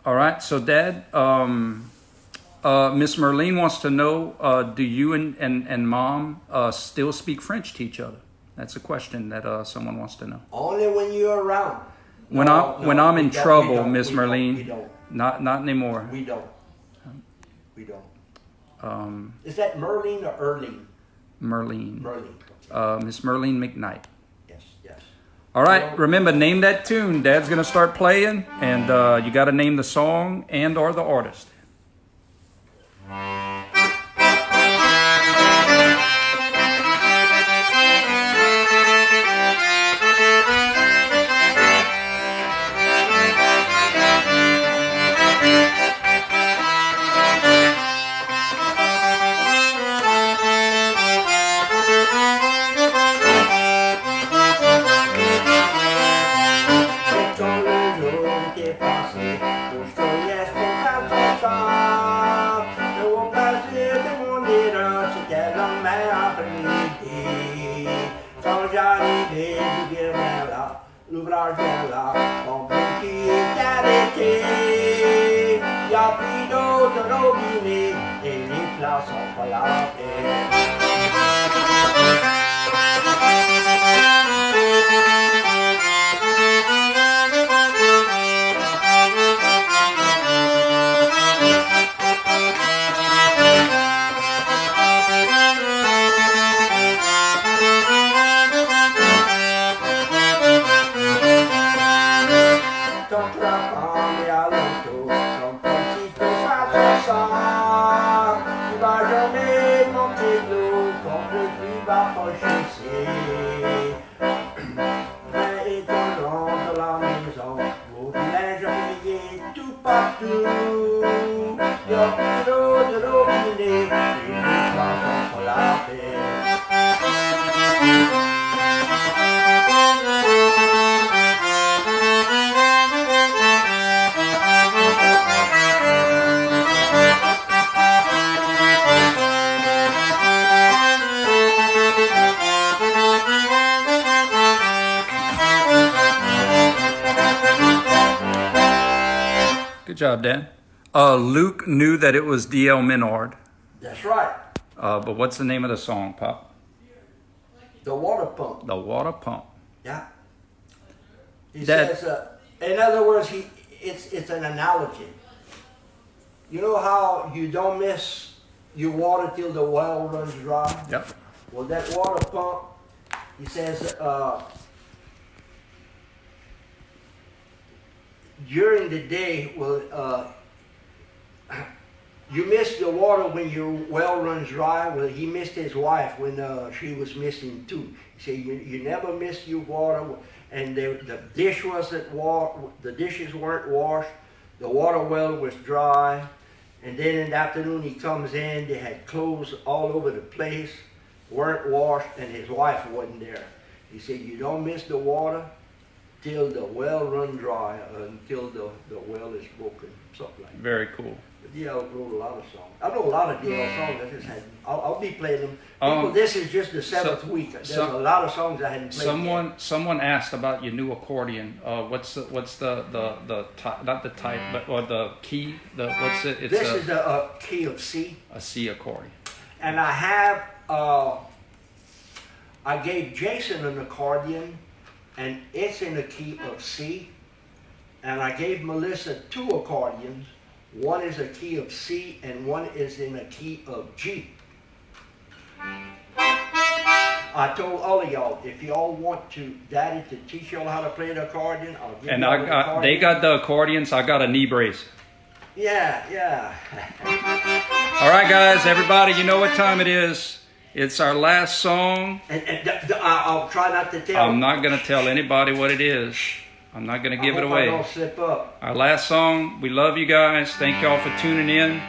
All right, so Dad, Miss Merlene wants to know: do you and Mom still speak French to each other? That's a question that someone wants to know. Only when you're around. When I'm in trouble, Miss Merlene, we don't. Not anymore. We don't. We don't. Is that Merlene or Erling? Merlene. Merlene. Miss Merlene McKnight. Yes. All right, remember, name that tune. Dad's gonna start playing, and you got to name the song and or the artist. L'ouvrage est là, on veut qu'il est arrêté. Y a plus d'eau de robinet et les plats sont pas lavés. Otra familia loto, son poncitos falsos. Tu vas jamais monter l'eau, ton petit va pocher. Mais étonnant de la maison, vos villages brillent tout partout. Yo, de l'eau, les poissons pour la paix. Good job, Dan. Luke knew that it was D.L. Menard. That's right. But what's the name of the song, Pop? The water pump. The Water Pump. Yeah. He That- says, in other words, it's an analogy. You know how you don't miss your water till the well runs dry? Yep. Well, that water pump, he says, during the day, you miss the water when your well runs dry. Well, he missed his wife when she was missing too. He said, you never miss your water, and the dish wasn't the dishes weren't washed, the water well was dry, and then in the afternoon he comes in, they had clothes all over the place, weren't washed, and his wife wasn't there. He said, you don't miss the water till the well run dry, until the well is broken, something like that. Very cool. D.L. wrote a lot of songs. I know a lot of D.L. songs. I just hadn't. I'll be playing them. People, this is just the seventh week. There's a lot of songs I hadn't played. Someone asked about your new accordion. What's the not the type, but or the key? What's it? It's This is a key of C. a C accordion. And I have. I gave Jason an accordion, and it's in the key of C. And I gave Melissa 2 accordions. One is a key of C and one is in a key of G. I told all of y'all, if y'all want Daddy to teach y'all how to play the accordion, I'll give And y'all the accordion. they got the accordions. I got a knee brace. Yeah. All right, guys, everybody, you know what time it is. It's our last song. And I'll try not to tell. I'm not going to tell anybody what it is. I'm not going to give it away. I don't slip up. Our last song. We love you guys. Thank y'all for tuning in.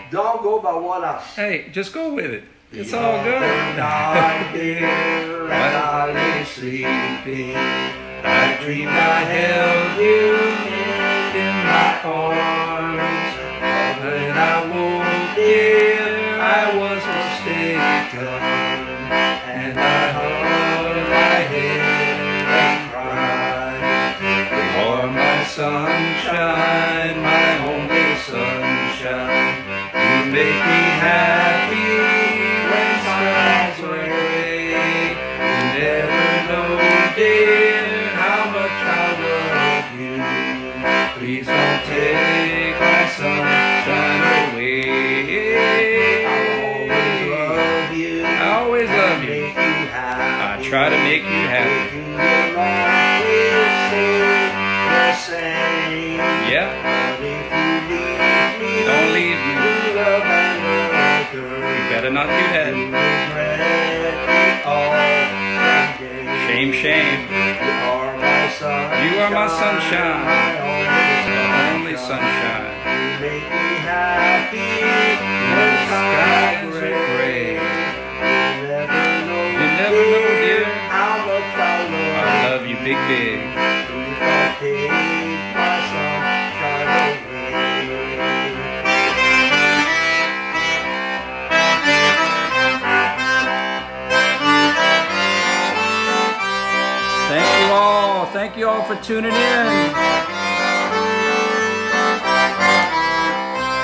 Don't go by what I say. Hey, just go with it. It's all good. Night here and I lay sleeping. I dreamed I held you in my arms. But when I woke, dear, I was mistaken. And I hung my head and cried. You are my sunshine, my only sunshine. You make me happy when skies are gray. You never know, dear, how much I love you. Please don't take my sunshine away. I'll always love you. I always love you. I try to make you happy. Yeah. Don't leave me. You better not do that. Shame, shame. You are my sunshine. My only sunshine. You make me happy when skies are gray. You never know, dear, how much I love you, big, big. Thank you all for tuning in.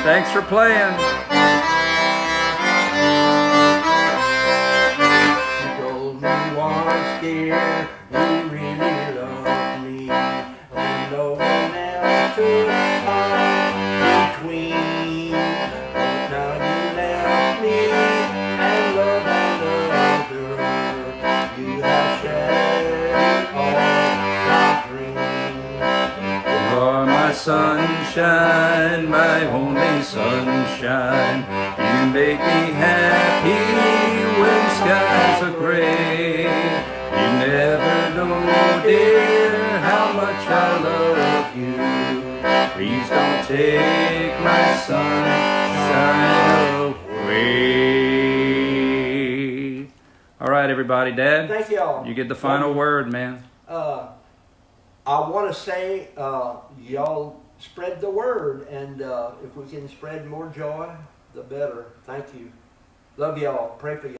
Thanks for playing. dear, you really love me. When no one else could come between. But now you left me and love another. You have shattered all my dreams. You are my sunshine, my only sunshine. You make me happy when skies are gray. You never know, dear, how much I love you. Please don't take my sunshine away. All right, everybody. Dad, Thank y'all. you get the final word, man. I want to say, y'all spread the word, and if we can spread more joy, the better. Thank you. Love y'all. Pray for you.